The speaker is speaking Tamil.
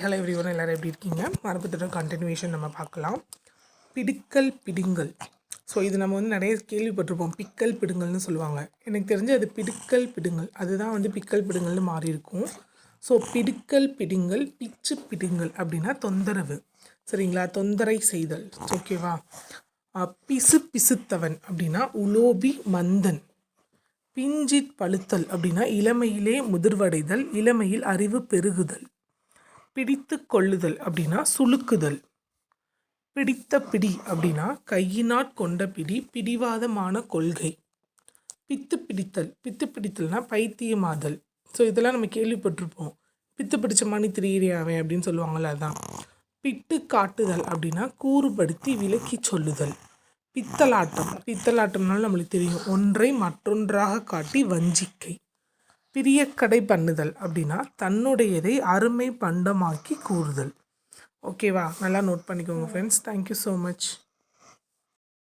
ஹலோ எவ்ரிவன், எல்லோரும் எப்படி இருக்கீங்க? மரபுத்தோட கண்டினியூஷன் நம்ம பார்க்கலாம். பிடுக்கல் பிடுங்கல். ஸோ இது நம்ம நிறைய கேள்விப்பட்டிருப்போம். பிக்கல் பிடுங்கல்னு சொல்லுவாங்க. எனக்கு தெரிஞ்சு அது பிடுக்கல் பிடுங்கல், அதுதான் பிக்கல் பிடுங்கல்னு மாறி இருக்கும். ஸோ பிடுக்கல் பிடுங்கல், பிச்சு பிடுங்கல் அப்படின்னா தொந்தரவு, சரிங்களா? தொந்தரை செய்தல், ஓகேவா? பிசு பிசுத்தவன் அப்படின்னா உலோபி மந்தன். பிஞ்சிற் பழுத்தல் அப்படின்னா இளமையிலே முதிர்வடைதல், இளமையில் அறிவு பெருகுதல். பிடித்து கொள்ளுதல் அப்படின்னா சுளுக்குதல். பிடித்த பிடி அப்படின்னா கையினாற் கொண்ட பிடி, பிடிவாதமான கொள்கை. பித்து பிடித்தல், பித்து பிடித்தல்னா பைத்தியமாதல். ஸோ இதெல்லாம் நம்ம கேள்விப்பட்டிருப்போம். பித்து பிடிச்ச மணி திரியிறியாவே அப்படின்னு சொல்லுவாங்கள்ல, அதான். பிட்டு காட்டுதல் அப்படின்னா கூறுபடுத்தி விலக்கி சொல்லுதல். பித்தலாட்டம், பித்தலாட்டம்னாலும் நம்மளுக்கு தெரியும், ஒன்றை மற்றொன்றாக காட்டி வஞ்சிக்கை. பிரியக்கடை பண்ணுதல் அப்படின்னா தன்னுடையதை அருமை பண்டமாக்கி கூறுதல். ஓகேவா? நல்லா நோட் பண்ணிக்கோங்க ஃப்ரெண்ட்ஸ். Thank you so much.